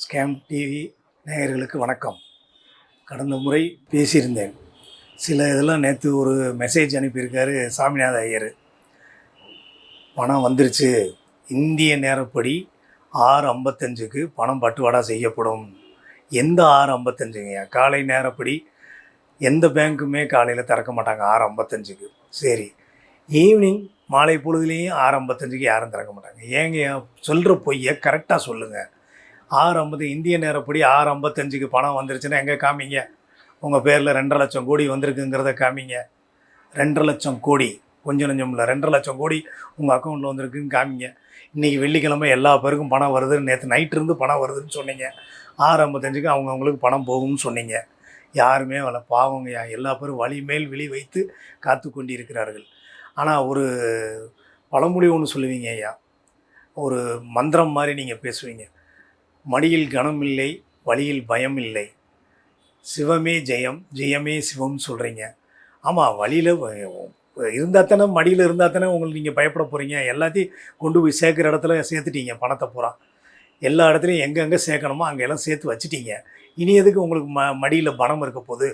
Scam TV நேயர்களுக்கு வணக்கம். கடந்த முறை பேசியிருந்தேன். சில இதெல்லாம் நேற்று ஒரு மெசேஜ் அனுப்பியிருக்காரு சாமிநாத ஐயர். பணம் வந்துருச்சு, இந்திய நேரப்படி 6:55க்கு பணம் பட்டுவாடா செய்யப்படும். எந்த 6:55ங்க? காலை நேரப்படி எந்த பேங்க்குமே காலையில் திறக்க மாட்டாங்க 6:55க்கு. சரி, ஈவினிங் மாலை பொழுதுலேயும் 6:55க்கு யாரும் திறக்க மாட்டாங்க. ஏங்க சொல்கிற பொய்யை கரெக்டாக சொல்லுங்கள். 6:50 இந்திய நேரப்படி 6:55க்கு பணம் வந்துருச்சுன்னா எங்கே காமிங்க? உங்கள் பேரில் 2.5 லட்சம் கோடி வந்திருக்குங்கிறத காமிங்க. 2.5 லட்சம் கோடி, கொஞ்சம் நஞ்சம் இல்லை, 2.5 லட்சம் கோடி உங்கள் அக்கௌண்ட்டில் வந்திருக்குன்னு காமிங்க. இன்றைக்கி வெள்ளிக்கிழமை எல்லா பேருக்கும் பணம் வருதுன்னு, நேற்று நைட்டு இருந்து பணம் வருதுன்னு சொன்னீங்க. 6:55க்கு அவங்கவுங்களுக்கு பணம் போகும்னு சொன்னீங்க. யாருமே வரல. பாவங்கய்யா, எல்லா பேரும் வழி மேல் விழி வைத்து காத்து கொண்டிருக்கிறார்கள். ஆனால் ஒரு பழமொழி ஒன்று சொல்லுவீங்க ஐயா, ஒரு மந்திரம் மாதிரி நீங்கள் பேசுவீங்க. மடியில் கனம் இல்லை, வழியில் பயம் இல்லை, சிவமே ஜெயம், ஜெயமே சிவம் சொல்கிறீங்க. ஆமாம், வழியில் இருந்தால் தானே, மடியில் இருந்தால் தானே உங்களுக்கு நீங்கள் பயப்பட போகிறீங்க. எல்லாத்தையும் கொண்டு போய் சேர்க்குற இடத்துல சேர்த்துட்டீங்க. பணத்தை பூரா எல்லா இடத்துலையும் எங்கெங்கே சேர்க்கணுமோ அங்கெல்லாம் சேர்த்து வச்சுட்டீங்க. இனி எதுக்கு உங்களுக்கு மடியில் பணம் இருக்க போகுது?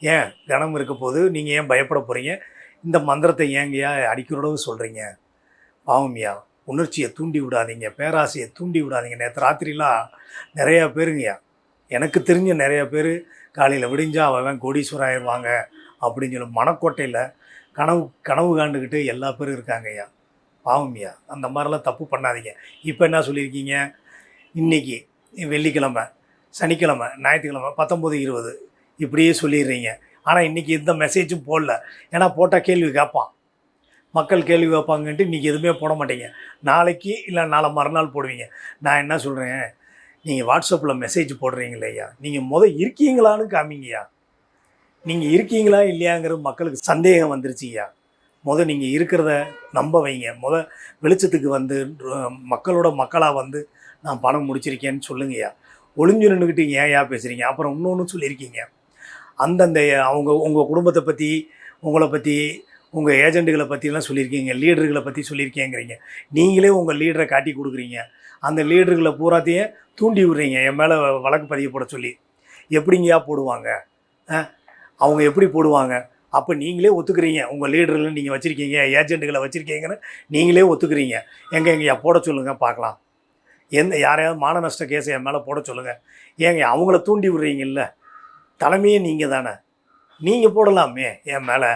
ஏன் கனம் இருக்க போது? நீங்கள் ஏன் பயப்பட போகிறீங்க? இந்த மந்திரத்தை ஏங்கய்யா அடிக்கிறோடு சொல்கிறீங்க? பாவம்யா, உணர்ச்சியை தூண்டி விடாதீங்க, பேராசையை தூண்டி விடாதீங்க. நேற்று ராத்திரிலாம் நிறையா பேருங்கய்யா, எனக்கு தெரிஞ்ச நிறையா பேர் காலையில் விடிஞ்சால் அவன் கோடீஸ்வரன் ஆயிடுவாங்க அப்படின்னு சொல்லி மனக்கோட்டையில் கனவு காண்டுக்கிட்டு எல்லா பேரும் இருக்காங்கய்யா. பாவம்யா, அந்த மாதிரிலாம் தப்பு பண்ணாதீங்க. இப்போ என்ன சொல்லியிருக்கீங்க? இன்றைக்கி வெள்ளிக்கிழமை, சனிக்கிழமை, ஞாயிற்றுக்கிழமை 19, 20 இப்படியே சொல்லிடுறீங்க. ஆனால் இன்றைக்கி எந்த மெசேஜும் போடல. ஏன்னா போட்டால் கேள்வி கேட்பான், மக்கள் கேள்வி வைப்பாங்கன்ட்டு இன்றைக்கி எதுவுமே போட மாட்டீங்க. நாளைக்கு இல்லை நாளை மறுநாள் போடுவீங்க. நான் என்ன சொல்கிறேன், நீங்கள் வாட்ஸ்அப்பில் மெசேஜ் போடுறீங்களே ஐயா, நீங்கள் இருக்கீங்களான்னு காமிங்கய்யா. நீங்கள் இருக்கீங்களா இல்லையாங்கிறது மக்களுக்கு சந்தேகம் வந்துருச்சுய்யா. நீங்கள் இருக்கிறத நம்ப வைங்க. வெளிச்சத்துக்கு வந்து மக்களோட மக்களாக வந்து நான் பணம் முடிச்சிருக்கேன்னு சொல்லுங்கய்யா. ஒளிஞ்சு நின்றுக்கிட்டு ஏன்யா பேசுகிறீங்க? அப்புறம் இன்னொன்று சொல்லியிருக்கீங்க, அந்தந்த உங்கள் குடும்பத்தை பற்றி, உங்களை பற்றி, உங்கள் ஏஜெண்டுகளை பற்றிலாம் சொல்லியிருக்கீங்க, லீடர்களை பற்றி சொல்லியிருக்கேங்கிறீங்க. நீங்களே உங்கள் லீடரை காட்டி கொடுக்குறீங்க. அந்த லீடர்களை பூராத்தையும் தூண்டி விடுறீங்க என் மேலே வழக்கு பதிவு போட சொல்லி. எப்படிங்கயா போடுவாங்க? அவங்க எப்படி போடுவாங்க? அப்போ நீங்களே ஒத்துக்கிறீங்க, உங்கள் லீடர்களை நீங்கள் வச்சுருக்கீங்க, ஏஜெண்டுகளை வச்சுருக்கீங்கன்னு நீங்களே ஒத்துக்கிறீங்க. எங்கேயா போட சொல்லுங்கள் பார்க்கலாம். யாரையாவது மான நஷ்ட கேஸை என் மேலே போட சொல்லுங்கள். ஏங்க அவங்கள தூண்டி விடுறீங்கல்ல, தலைமையே நீங்கள் தானே, நீங்கள் போடலாமே என் மேலே.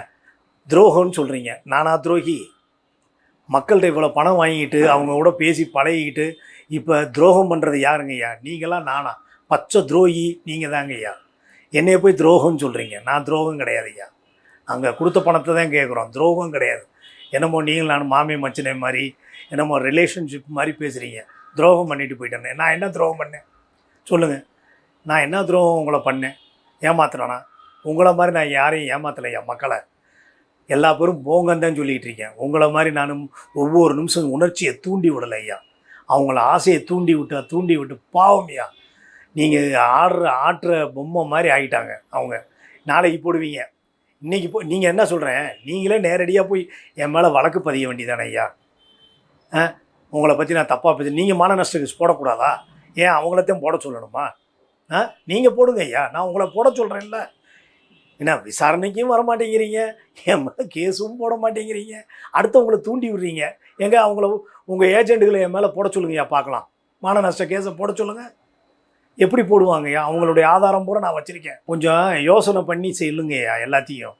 துரோகம்னு சொல்கிறீங்க. நானா துரோகி? மக்கள்கிட்ட இவ்வளோ பணம் வாங்கிட்டு அவங்க கூட பேசி பழகிக்கிட்டு இப்போ துரோகம் பண்ணுறது யாருங்கய்யா? நீங்களாம் நானா? பச்சை துரோகி நீங்கள் தாங்க ஐயா. என்னைய போய் துரோகம்னு சொல்கிறீங்க. நான் துரோகம் கிடையாது ஐயா. நாங்கள் கொடுத்த பணத்தை தான் கேட்குறோம், துரோகம் கிடையாது. என்னமோ நீங்கள் நான் மாமே மச்சனை மாதிரி, என்னமோ ரிலேஷன்ஷிப் மாதிரி பேசுகிறீங்க. துரோகம் பண்ணிட்டு போயிட்டேனே. நான் என்ன துரோகம் பண்ணேன் சொல்லுங்கள்? நான் என்ன துரோகம் உங்களை பண்ணேன்? ஏமாத்துறேனா? உங்களை மாதிரி நான் யாரையும் ஏமாத்தலையா மக்களை. எல்லா பேரும் போங்கன்னு தான் சொல்லிகிட்டு இருக்கேன். உங்களை மாதிரி நானும் ஒவ்வொரு நிமிஷம் உணர்ச்சியை தூண்டி விடலை ஐயா. அவங்கள ஆசையை தூண்டி விட்டு பாவம்யா. நீங்கள் ஆட்டுற பொம்மை மாதிரி ஆகிட்டாங்க அவங்க. நாளைக்கு போடுவீங்க, இன்றைக்கி நீங்கள் என்ன சொல்கிறேன், நீங்களே நேரடியாக போய் என் மேலே வழக்கு பதிய வேண்டியதானே ஐயா. உங்களை பற்றி நான் தப்பாக பேச, நீங்கள் மான நஷ்ட கேஸ் போடக்கூடாதா? ஏன் அவங்களத்தையும் போட சொல்லணுமா? நீங்கள் போடுங்க ஐயா, நான் உங்களை போட சொல்கிறேன்ல. ஏன்னா விசாரணைக்கும் வர மாட்டேங்கிறீங்க, என் மேலே கேஸும் போட மாட்டேங்கிறீங்க, அடுத்தவங்களை தூண்டி விடுறீங்க. எங்கே அவங்கள உங்கள் ஏஜெண்டுகளை என் மேலே போட சொல்லுங்கய்யா பார்க்கலாம். மான நஷ்ட கேஸை போட சொல்லுங்கள். எப்படி போடுவாங்கய்யா? அவங்களுடைய ஆதாரம் பூரா நான் வச்சுருக்கேன். கொஞ்சம் யோசனை பண்ணி செய்யுங்கய்யா. எல்லாத்தையும்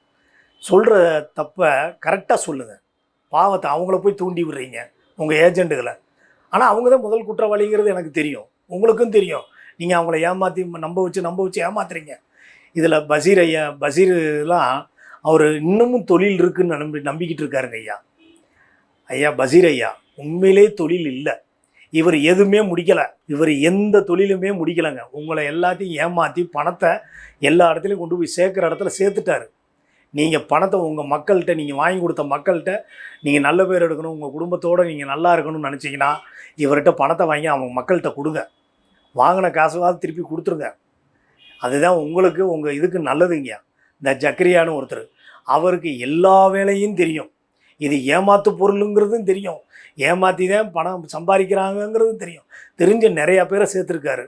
சொல்கிற தப்பை கரெக்டாக சொல்லுங்கள். பாவத்தை அவங்கள போய் தூண்டி விடுறீங்க உங்கள் ஏஜெண்டுகளை. ஆனால் அவங்க தான் முதல் குற்றவாளிங்கிறது எனக்கு தெரியும், உங்களுக்கும் தெரியும். நீங்கள் அவங்கள ஏமாற்றி நம்ப வச்சு ஏமாத்துறீங்க. இதில் பஷீர்லாம் அவர் இன்னமும் தொழில் இருக்குதுன்னு நம்பிக்கிட்டு இருக்காருங்க ஐயா. ஐயா பஷீர் ஐயா, உண்மையிலே தொழில் இல்லை. இவர் எதுவுமே முடிக்கலை, இவர் எந்த தொழிலுமே முடிக்கலைங்க. உங்களை எல்லாத்தையும் ஏமாற்றி பணத்தை எல்லா இடத்துலையும் கொண்டு போய் சேர்க்குற இடத்துல சேர்த்துட்டாரு. நீங்கள் பணத்தை உங்கள் மக்கள்கிட்ட, நீங்கள் வாங்கி கொடுத்த மக்கள்கிட்ட நீங்கள் நல்ல பேர் எடுக்கணும், உங்கள் குடும்பத்தோடு நீங்கள் நல்லா இருக்கணும்னு நினச்சிங்கன்னா இவர்கிட்ட பணத்தை வாங்கி அவங்க மக்கள்கிட்ட கொடுங்க. வாங்கின காசுவாது திருப்பி கொடுத்துருங்க. அதுதான் உங்களுக்கு உங்கள் இதுக்கு நல்லதுங்க. இந்த ஜக்கரியான்னு ஒருத்தர், அவருக்கு எல்லா வேலையும் தெரியும். இது ஏமாத்து பொருளுங்கிறதும் தெரியும், ஏமாற்றி தான் பணம் சம்பாதிக்கிறாங்கங்கிறதும் தெரியும். தெரிஞ்ச நிறையா பேரை சேர்த்துருக்காரு.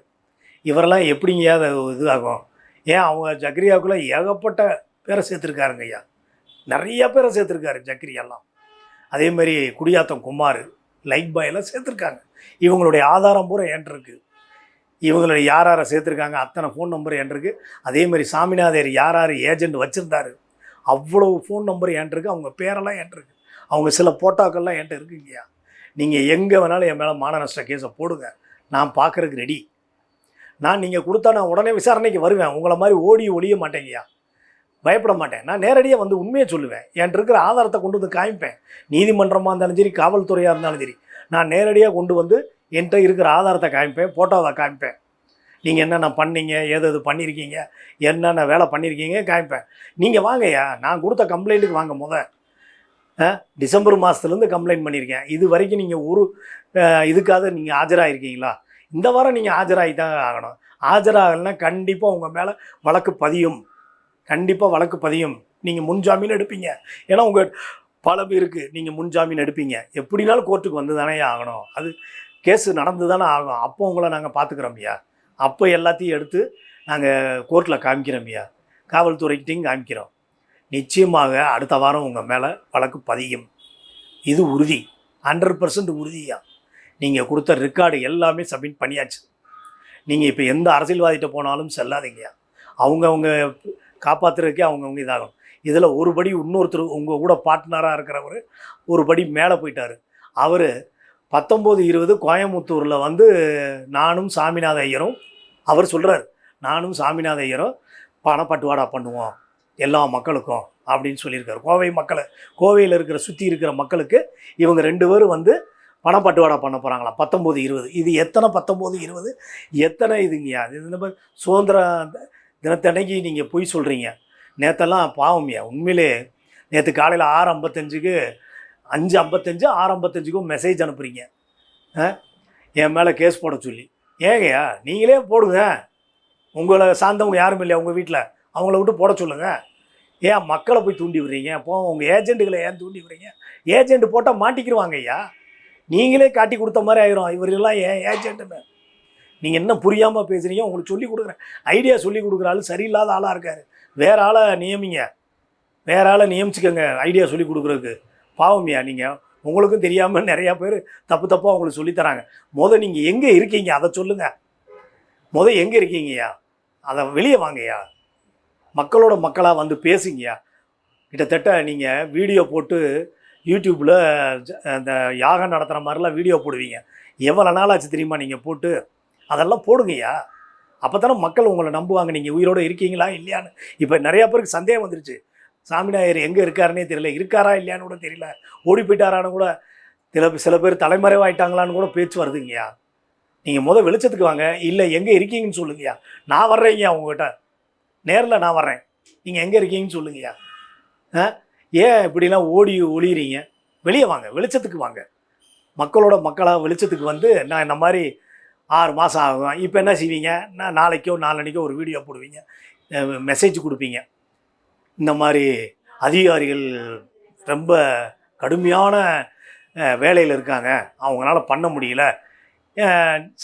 இவரெல்லாம் எப்படிங்கய்யா அது இது ஆகும்? ஏன் அவங்க ஜக்ரியாவுக்குள்ளே ஏகப்பட்ட பேரை சேர்த்துருக்காருங்க ஐயா, நிறைய பேரை சேர்த்துருக்காரு ஜக்ரியாலாம். அதே மாதிரி குடியாத்தம் குமார், லைக் பாய் எல்லாம் சேர்த்துருக்காங்க. இவங்களுடைய ஆதாரம் பூரா என்கிட்ட இருக்குது. இவங்களை யார் யாரை சேர்த்துருக்காங்க அத்தனை ஃபோன் நம்பர் என்கிட்ட இருக்குது. அதே மாதிரி சாமிநாதர் யார் யார் ஏஜெண்ட் வச்சுருந்தாரு அவ்வளவு ஃபோன் நம்பர் என்கிட்ட இருக்குது. அவங்க பேரெல்லாம் என்கிட்ட இருக்குது. அவங்க சில போட்டோக்கள்லாம் என்கிட்ட இருக்குங்கய்யா. நீங்கள் எங்கே வேணாலும் என் மேலே மான நஷ்ட கேஸை போடுங்க, நான் பார்க்குறதுக்கு ரெடி. நீங்கள் கொடுத்தா நான் உடனே விசாரணைக்கு வருவேன். உங்களை மாதிரி ஓடி ஒழிய மாட்டேங்கய்யா, பயப்பட மாட்டேன். நான் நேரடியாக வந்து உண்மையை சொல்லுவேன். என்கிட்ட இருக்கிற ஆதாரத்தை கொண்டு வந்து காமிப்பேன். நீதிமன்றமாக இருந்தாலும் சரி, காவல்துறையாக இருந்தாலும் சரி, நான் நேரடியாக கொண்டு வந்து என்கிட்ட இருக்கிற ஆதாரத்தை காமிப்பேன், ஃபோட்டோவை காமிப்பேன். நீங்கள் என்னென்ன பண்ணீங்க, எது பண்ணியிருக்கீங்க, என்னென்ன வேலை பண்ணியிருக்கீங்க காமிப்பேன். நீங்கள் வாங்கய்யா, நான் கொடுத்த கம்ப்ளைண்ட்டுக்கு வாங்க. டிசம்பர் மாதத்துலேருந்து கம்ப்ளைண்ட் பண்ணியிருக்கேன். இது வரைக்கும் நீங்கள் ஒரு இதுக்காக நீங்கள் ஆஜராகிருக்கீங்களா? இந்த வாரம் நீங்கள் ஆஜராகி தான் ஆகணும். ஆஜராகலைன்னா கண்டிப்பாக உங்கள் மேலே வழக்கு பதியும். கண்டிப்பாக வழக்கு பதியும். நீங்கள் முன்ஜாமீன் எடுப்பீங்க. ஏன்னா உங்கள் பல பேருக்கு நீங்கள் முன்ஜாமீன் எடுப்பீங்க. எப்படினாலும் கோர்ட்டுக்கு வந்து தானே ஆகணும். அது கேஸு நடந்து தானே ஆகும். அப்போ உங்களை நாங்கள் பார்த்துக்குறோம்யா. அப்போ எல்லாத்தையும் எடுத்து நாங்கள் கோர்ட்டில் காமிக்கிறோம்யா, காவல்துறைக்கிட்டையும் காமிக்கிறோம். நிச்சயமாக அடுத்த வாரம் உங்கள் மேலே வழக்கு பதியும். இது உறுதி, 100% உறுதியா. நீங்கள் கொடுத்த ரெக்கார்டு எல்லாமே சப்மிட் பண்ணியாச்சு. நீங்கள் இப்போ எந்த அரசியல்வாதிகிட்ட போனாலும் செல்லாதீங்கயா. அவங்கவுங்க காப்பாற்றுறதுக்கே அவங்கவுங்க இதாகும். இதில் ஒரு படி இன்னொருத்தர் உங்கள் கூட பார்ட்னராக இருக்கிறவர் ஒரு படி மேலே போயிட்டார். அவர் 19-20 கோயம்புத்தூரில் வந்து நானும் சாமிநாத ஐயரும், அவர் சொல்கிறார், நானும் சாமிநாத ஐயரும் பணப்பட்டுவாடா பண்ணுவோம் எல்லா மக்களுக்கும் அப்படின்னு சொல்லியிருக்காரு. கோவை மக்களை, கோவையில் இருக்கிற சுற்றி இருக்கிற மக்களுக்கு இவங்க 2 பேரும் வந்து பணப்பட்டுவாடா பண்ண போகிறாங்களாம் 19-20. இது எத்தனை 19-20 எத்தனை இதுங்கய்யா? இது நம்ம சுதந்திர தினத்தன்னைக்கு நீங்கள் பொய் சொல்கிறீங்க. நேற்றெல்லாம் பாவம்யா, உண்மையிலே நேற்று காலையில் 6:55க்கு 5:55 6:55க்கும் மெசேஜ் அனுப்புகிறீங்க என் மேலே கேஸ் போட சொல்லி. ஏங்கய்யா நீங்களே போடுங்க, உங்களை சார்ந்தவங்க யாரும் இல்லையா உங்கள் வீட்டில், அவங்கள விட்டு போட சொல்லுங்கள். ஏன் மக்களை போய் தூண்டி விடுறீங்க? அப்போ உங்கள் ஏஜென்ட்டுகளை ஏன் தூண்டி விடுறீங்க? ஏஜென்ட் போட்டால் மாட்டிக்கிடுவாங்க ஐயா. நீங்களே காட்டி கொடுத்த மாதிரி ஆயிரும், இவரெல்லாம் ஏன் ஏஜென்ட்டுன்னு. நீங்கள் என்ன புரியாமல் பேசுகிறீங்க? உங்களுக்கு சொல்லி கொடுக்குறேன், ஐடியா சொல்லி கொடுக்குற ஆள் சரியில்லாத ஆளாக இருக்கார். வேறு ஆளை நியமிங்க, வேறு ஆளை நியமிச்சுக்கோங்க ஐடியா சொல்லி கொடுக்குறதுக்கு. பாவம்யா, நீங்கள் உங்களுக்கும் தெரியாமல் நிறையா பேர் தப்பாக உங்களுக்கு சொல்லித்தராங்க. நீங்கள் எங்கே இருக்கீங்க அதை சொல்லுங்கள். எங்கே இருக்கீங்கய்யா? அதை வெளியே வாங்கய்யா, மக்களோட மக்களாக வந்து பேசுங்கய்யா. கிட்டத்தட்ட நீங்கள் வீடியோ போட்டு யூடியூப்பில் அந்த யாகம் நடத்துகிற மாதிரிலாம் வீடியோ போடுவீங்க. எவ்வளோ நாள் ஆச்சு தெரியுமா நீங்கள் போட்டு? அதெல்லாம் போடுங்கய்யா. அப்போ தானே மக்கள் உங்களை நம்புவாங்க நீங்கள் உயிரோடு இருக்கீங்களா இல்லையான்னு. இப்போ நிறையா பேருக்கு சந்தேகம் வந்துருச்சு, சாமிநாயர் எங்கே இருக்காருன்னே தெரியல, இருக்காரா இல்லையான்னு கூட தெரியல, ஓடி போயிட்டாரான்னு கூட சில பேர் தலைமறைவாயிட்டாங்களான்னு கூட பேச்சு வருதுங்கய்யா. நீங்கள் வெளிச்சத்துக்கு வாங்க, இல்லை எங்கே இருக்கீங்கன்னு சொல்லுங்கய்யா. நான் வர்றேங்கய்யா உங்கள்கிட்ட, நேரில் நான் வர்றேன், நீங்கள் எங்கே இருக்கீங்கன்னு சொல்லுங்கய்யா. ஏன் இப்படிலாம் ஓடி ஒளியிறீங்க? வெளியே வாங்க, வெளிச்சத்துக்கு வாங்க. மக்களோட மக்களாக வெளிச்சத்துக்கு வந்து நான் இந்த மாதிரி 6 மாதம் ஆகும். இப்போ என்ன செய்வீங்க? நான் நாளைக்கோ நாளன்னைக்கோ ஒரு வீடியோ போடுவீங்க, மெசேஜ் கொடுப்பீங்க. இந்த மாதிரி அதிகாரிகள் ரொம்ப கடுமையான வேலையில் இருக்காங்க, அவங்களால பண்ண முடியல,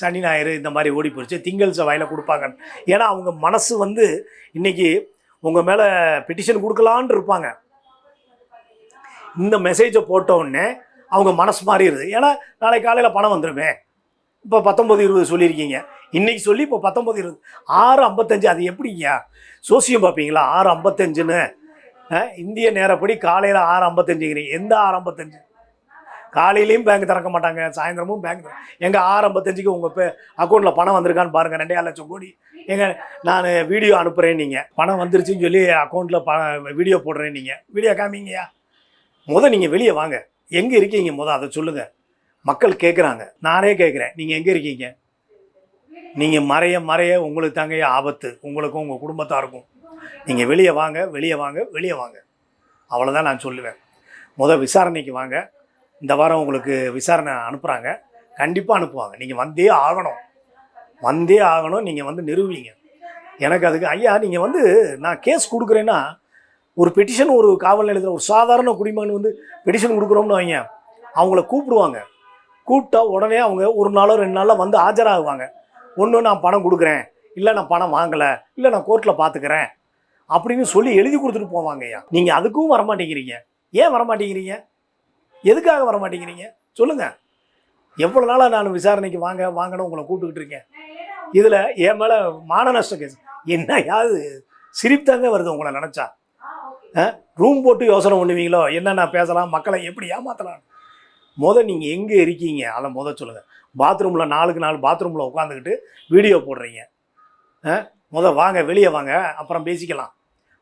சனி ஞாயிறு இந்த மாதிரி ஓடி போயிடுச்சு, திங்கள் செவ்வாயில் கொடுப்பாங்க. ஏன்னா அவங்க மனசு வந்து இன்றைக்கி உங்கள் மேலே பெட்டிஷன் கொடுக்கலான்னு இருப்பாங்க. இந்த மெசேஜை போட்டோடனே அவங்க மனசு மாறிடுது. ஏன்னா நாளைக்கு காலையில் பணம் வந்துடுமே. இப்போ 19-20 சொல்லியிருக்கீங்க, இன்றைக்கி சொல்லி இப்போ 19-20 6:55. அது எப்படிங்க சோசியம் பார்ப்பீங்களா? 6:55ன்னு இந்திய நேரப்படி காலையில் 6:55ங்கிறீங்க. எந்த 6:55? காலையிலையும் பேங்க் திறக்க மாட்டாங்க, சாயந்தரமும் பேங்க் எங்கள் 6:55க்கு உங்கள் அக்கௌண்ட்டில் பணம் வந்திருக்கான்னு பாருங்கள். 2.5 லட்சம் கோடி நான் வீடியோ அனுப்புகிறேன், நீங்கள் பணம் வந்துருச்சுன்னு சொல்லி அக்கௌண்ட்டில் வீடியோ போடுறேன், நீங்கள் வீடியோ காமிங்கய்யா. நீங்கள் வெளியே வாங்க, எங்கே இருக்கீங்க அதை சொல்லுங்கள். மக்கள் கேட்குறாங்க, நானே கேட்குறேன், நீங்கள் எங்கே இருக்கீங்க? நீங்கள் மறைய உங்களுக்கு தாங்க ஆபத்து, உங்களுக்கும் உங்கள் குடும்பத்தாருக்கும். நீங்கள் வெளியே வாங்க, வெளியே வாங்க, வெளியே வாங்க. அவ்வளோதான் நான் சொல்லுவேன். விசாரணைக்கு வாங்க. இந்த வாரம் உங்களுக்கு விசாரணை அனுப்புகிறாங்க, கண்டிப்பாக அனுப்புவாங்க. நீங்கள் வந்தே ஆகணும், நீங்கள் வந்து நிறுவீங்க. எனக்கு அதுக்கு ஐயா நீங்கள் நான் கேஸ் கொடுக்குறேன்னா ஒரு பெட்டிஷன், ஒரு காவல் நிலையத்தில் ஒரு சாதாரண குடிமகன் பெட்டிஷன் கொடுக்குறோம்னு வைங்க, அவங்கள கூப்பிடுவாங்க. கூப்பிட்டா உடனே அவங்க 1 நாளோ 2 நாளில் வந்து ஆஜராகுவாங்க. ஒன்று நான் பணம் கொடுக்குறேன், இல்லை நான் பணம் வாங்கலை, இல்லை நான் கோர்ட்டில் பார்த்துக்கிறேன் அப்படின்னு சொல்லி எழுதி கொடுத்துட்டு போவாங்க ஐயா. நீங்கள் அதுக்கும் வரமாட்டேங்கிறீங்க. ஏன் வரமாட்டேங்கிறீங்க? எதுக்காக வரமாட்டேங்கிறீங்க சொல்லுங்கள். எவ்வளோ நாளாக நான் விசாரணைக்கு வாங்கணும் உங்களை கூப்பிட்டுக்கிட்டு இருக்கேன். இதில் என் மேலே மான நஷ்ட கேஸ். என்னையாவது சிரிப்தாங்க வருது உங்களை நினச்சா. ரூம் போட்டு யோசனை பண்ணுவீங்களோ என்னென்ன பேசலாம், மக்களை எப்படி ஏமாற்றலாம். நீங்கள் எங்கே இருக்கீங்க அதை சொல்லுங்கள். பாத்ரூமில் 4க்கு 4 பாத்ரூமில் உட்காந்துக்கிட்டு வீடியோ போடுறீங்க. வாங்க வெளியே வாங்க, அப்புறம் பேசிக்கலாம்.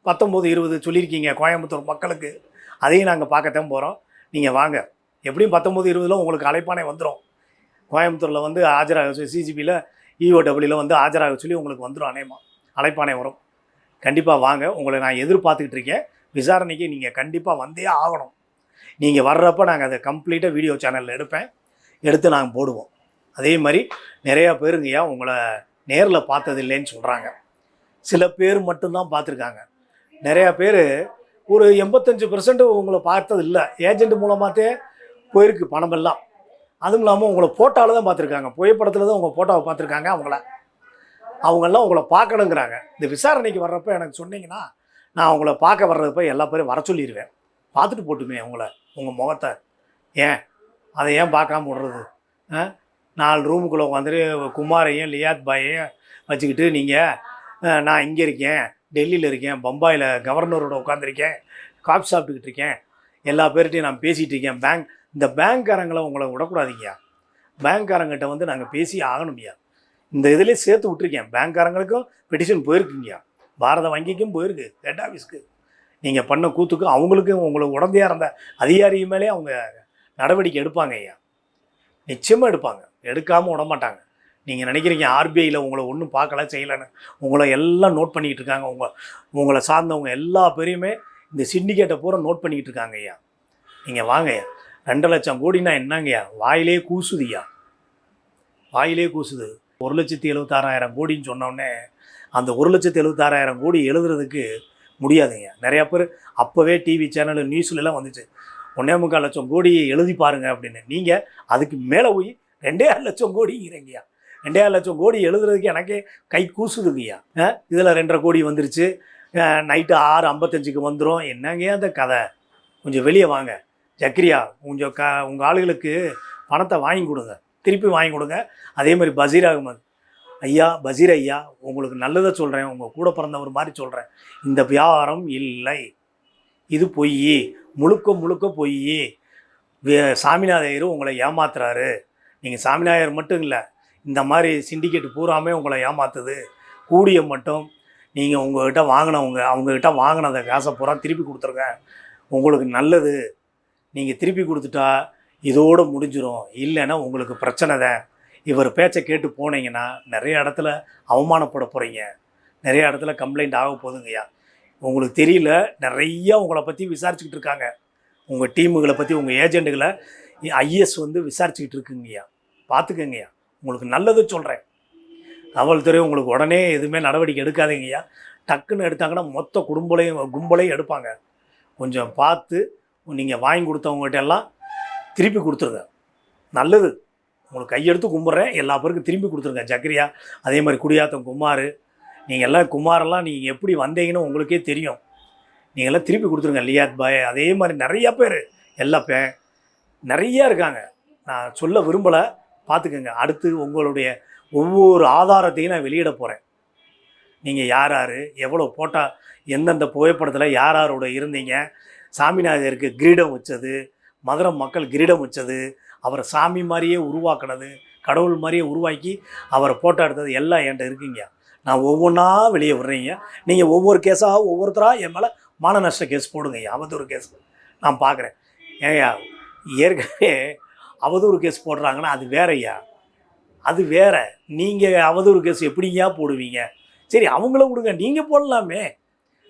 19-20 சொல்லியிருக்கீங்க கோயம்புத்தூர் மக்களுக்கு, அதையும் நாங்கள் பார்க்கத்தான் போகிறோம். நீங்கள் வாங்க, எப்படியும் 19-20 உங்களுக்கு அழைப்பானே வந்துடும். கோயம்புத்தூரில் வந்து ஆஜராக சிஜிபியில் இஓடபிள்யூவில் வந்து ஆஜராக சொல்லி உங்களுக்கு வந்துடும். அழைப்பானே வரும். கண்டிப்பாக வாங்க, உங்களை நான் எதிர்பார்த்துக்கிட்டு இருக்கேன். விசாரணைக்கு நீங்கள் கண்டிப்பாக வந்தே ஆகணும். நீங்கள் வர்றப்போ நாங்கள் அதை கம்ப்ளீட்டாக வீடியோ சேனலில் எடுத்து நாங்கள் போடுவோம். அதே மாதிரி நிறையா பேருங்கய்யா உங்களை நேரில் பார்த்தது இல்லைன்னு சொல்கிறாங்க. சில பேர் மட்டும்தான் பார்த்துருக்காங்க. நிறையா பேர் ஒரு 85% உங்களை பார்த்தது இல்லை. ஏஜென்ட் மூலமாகத்தே போயிருக்கு பணமெல்லாம். அதுவும் இல்லாமல் உங்களை ஃபோட்டோவில் தான் பார்த்துருக்காங்க, புகைப்படத்தில் தான் உங்கள் ஃபோட்டோவை பார்த்துருக்காங்க. அவங்கெல்லாம் உங்களை பார்க்கணுங்கிறாங்க. இந்த விசாரணைக்கு வர்றப்போ எனக்கு சொன்னீங்கன்னா நான் உங்களை பார்க்க வர்றப்போ எல்லா பேரும் வர சொல்லிடுவேன். பார்த்துட்டு போட்டுமே உங்கள் முகத்தை. ஏன் அதை ஏன் பார்க்காம விடுறது? 4 ரூமுக்குள்ளே உட்காந்துட்டு குமாரையும் லியாத் பாயையும் வச்சுக்கிட்டு நீங்கள் நான் இங்கே இருக்கேன், டெல்லியில் இருக்கேன், பம்பாயில் கவர்னரோட உட்காந்துருக்கேன், காஃபி சாப்பிட்டுக்கிட்டு இருக்கேன், எல்லா பேர்கிட்டையும் நான் பேசிகிட்டு இருக்கேன். இந்த பேங்க்காரங்களை உங்களை விடக்கூடாதீங்கய்யா. பேங்க்காரங்கிட்ட வந்து நாங்கள் பேசி ஆகணும்யா. இந்த இதிலே சேர்த்து விட்ருக்கேன். பேங்க்காரங்களுக்கும் பெட்டிஷன் போயிருக்குங்கய்யா, பாரத வங்கிக்கும் போயிருக்கு, ஹெட் ஆஃபீஸ்க்கு. நீங்கள் பண்ண கூத்துக்கு அவங்களுக்கும் உங்களுக்கு உடந்தையாக இருந்த அதிகாரி மேலே அவங்க நடவடிக்கை எடுப்பாங்க ஐயா. நிச்சயமாக எடுப்பாங்க, எடுக்காமல் விடமாட்டாங்க. நீங்கள் நினைக்கிறீங்க ஆர்பிஐயில் உங்களை ஒன்றும் பார்க்கல செய்யலைன்னு. உங்களை எல்லாம் நோட் பண்ணிக்கிட்டு இருக்காங்க. உங்களை சார்ந்தவங்க எல்லா பேரையுமே இந்த சிண்டிகேட்டை பூரா நோட் பண்ணிக்கிட்டு இருக்காங்க ஐயா. நீங்கள் வாங்க ஐயா. 2 லட்சம் கோடினா என்னங்கய்யா? வாயிலே கூசுதுய்யா, வாயிலே கூசுது. 1,76,000 கோடின்னு சொன்னோடனே அந்த 1,76,000 கோடி எழுதுறதுக்கு முடியாதுங்க. நிறையா பேர் அப்போவே டிவி சேனல் நியூஸ்லாம் வந்துச்சு, 1.25 லட்சம் கோடி எழுதி பாருங்க அப்படின்னு. நீங்கள் அதுக்கு மேலே போய் 2.5 லட்சம் கோடிங்கிறீங்கய்யா. 2.5 லட்சம் கோடி எழுதுறதுக்கு எனக்கே கை கூசுதுங்கய்யா. இதில் 2.5 கோடி வந்துருச்சு, நைட்டு 6:55க்கு வந்துடும். என்னங்கய்யா அந்த கதை? கொஞ்சம் வெளியே வாங்க. ஜக்ரியா, கொஞ்சம் உங்கள் ஆளுகளுக்கு பணத்தை வாங்கி கொடுங்க, திருப்பி வாங்கி கொடுங்க. அதே மாதிரி பஷீர் அகமது ஐயா, பஷீர் ஐயா, உங்களுக்கு நல்லதை சொல்கிறேன், உங்கள் கூட பிறந்தவர் மாதிரி சொல்கிறேன். இந்த வியாபாரம் இல்லை, இது பொய், முழுக்க பொய். சாமிநாதையர் உங்களை ஏமாத்துறாரு. நீங்கள் சாமிநாதையர் மட்டும் இல்லை, இந்த மாதிரி சிண்டிகேட் பூராமே உங்களை ஏமாத்துது. கூடிய மட்டும் நீங்கள் உங்கள்கிட்ட அவங்கக்கிட்ட வாங்கினத காசை பூரா திருப்பி கொடுத்துருங்க, உங்களுக்கு நல்லது. நீங்கள் திருப்பி கொடுத்துட்டா இதோடு முடிஞ்சிடும், இல்லைன்னா உங்களுக்கு பிரச்சனை தான். இவர் பேச்சை கேட்டு போனீங்கன்னா நிறைய இடத்துல அவமானப்பட போகிறீங்க, நிறைய இடத்துல கம்ப்ளைண்ட் ஆக போகுதுங்கய்யா. உங்களுக்கு தெரியல, நிறையா உங்களை பற்றி விசாரிச்சுக்கிட்டு இருக்காங்க. உங்கள் டீமுகளை பற்றி, உங்கள் ஏஜெண்ட்டுகளை ஐஎஸ் வந்து விசாரிச்சுக்கிட்டு இருக்குங்கய்யா. பார்த்துக்கங்கய்யா, உங்களுக்கு நல்லது சொல்கிறேன். காவல்துறை உங்களுக்கு உடனே எதுவுமே நடவடிக்கை எடுக்காதீங்கய்யா. டக்குன்னு எடுத்தாங்கன்னா மொத்த கும்பலையும் எடுப்பாங்க. கொஞ்சம் பார்த்து நீங்கள் வாங்கி கொடுத்தவங்ககிட்ட எல்லாம் திருப்பி கொடுத்துருங்க, நல்லது. உங்களுக்கு கையெடுத்து கும்பிட்றேன், எல்லா பேருக்கும் திரும்பி கொடுத்துருங்க. ஜக்ரியா, அதே மாதிரி குடியாத்தம் குமார், நீங்கள் எல்லாம் குமாரெல்லாம் நீங்கள் எப்படி வந்தீங்கன்னு உங்களுக்கே தெரியும். நீங்கள் எல்லாம் திருப்பி கொடுத்துருங்க. லியாத் பாய், அதே மாதிரி நிறையா பேர் எல்லாம் நிறையா இருக்காங்க. நான் சொல்ல விரும்பலை, பார்த்துக்கோங்க. அடுத்து உங்களுடைய ஒவ்வொரு ஆதாரத்தையும் நான் வெளியிட போகிறேன். நீங்கள் யார் எவ்வளோ போட்டால், எந்தெந்த புகைப்படத்தில் யாரோட இருந்தீங்க, சாமிநாதையருக்கு கிரீடம் வச்சது, மதுரை மக்கள் கிரீடம் வச்சது, அவரை சாமி மாதிரியே உருவாக்கினது, கடவுள் மாதிரியே உருவாக்கி அவரை ஃபோட்டோ எடுத்தது எல்லாம் என்கிட்ட இருக்குங்க. நான் ஒவ்வொன்றா வெளியே விடுறீங்க. நீங்கள் ஒவ்வொரு கேஸாக ஒவ்வொருத்தராக என் மேலே மான நஷ்ட கேஸ் போடுங்கய்யா, அவதூறு கேஸ். நான் பார்க்குறேன். ஏங்கய்யா, ஏற்கனவே அவதூறு கேஸ் போடுறாங்கன்னா அது வேறய்யா, அது வேற. நீங்கள் அவதூறு கேஸ் எப்படியா போடுவீங்க? சரி, அவங்கள விடுங்க, நீங்கள் போடலாமே.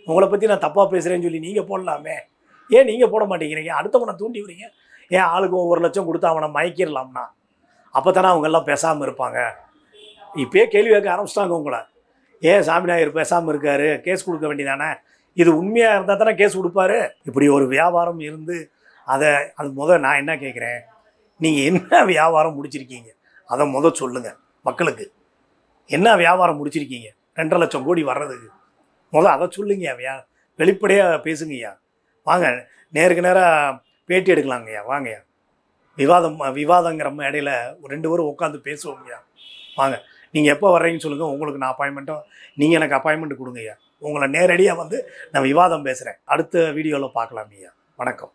உங்களை பற்றி நான் தப்பாக பேசுகிறேன்னு சொல்லி நீங்கள் போடலாமே. ஏன் நீங்கள் போட மாட்டேங்கிறீங்க? அடுத்தவனை தூண்டி விடுங்க. ஏன் ஆளுக்கு 1 லட்சம் கொடுத்து அவனை மயக்கிடலாம்னா? அப்போ தானே அவங்கெல்லாம் பேசாமல் இருப்பாங்க. இப்போயே கேள்வி கேட்க ஆரம்பிச்சிட்டாங்க உங்களை. ஏன் சாமிநாயர் பேசாமல் இருக்கார், கேஸ் கொடுக்க வேண்டியதானே? இது உண்மையாக இருந்தால் தானே கேஸ் கொடுப்பாரு. இப்படி ஒரு வியாபாரம் இருந்து அது நான் என்ன கேட்குறேன், நீங்கள் என்ன வியாபாரம் முடிச்சிருக்கீங்க அதை சொல்லுங்கள் மக்களுக்கு. என்ன வியாபாரம் முடிச்சிருக்கீங்க 2,50,000 கோடி வர்றதுக்கு? அதை சொல்லுங்க. வெளிப்படையாக பேசுங்கய்யா. வாங்க, நேருக்கு நேராக பேட்டி எடுக்கலாங்கய்யா. வாங்கய்யா, விவாதங்கிற மேடையில் 2 பேரும் உட்காந்து பேசுவோங்கய்யா. வாங்க, நீங்கள் எப்போ வர்றீங்கன்னு சொல்லுங்கள். உங்களுக்கு நான் அப்பாயின்மெண்ட்டோ, நீங்கள் எனக்கு அப்பாயின்மெண்ட் கொடுங்கய்யா. உங்களை நேரடியாக வந்து நான் விவாதம் பேசுகிறேன். அடுத்த வீடியோவில் பார்க்கலாம் ஐயா. வணக்கம்.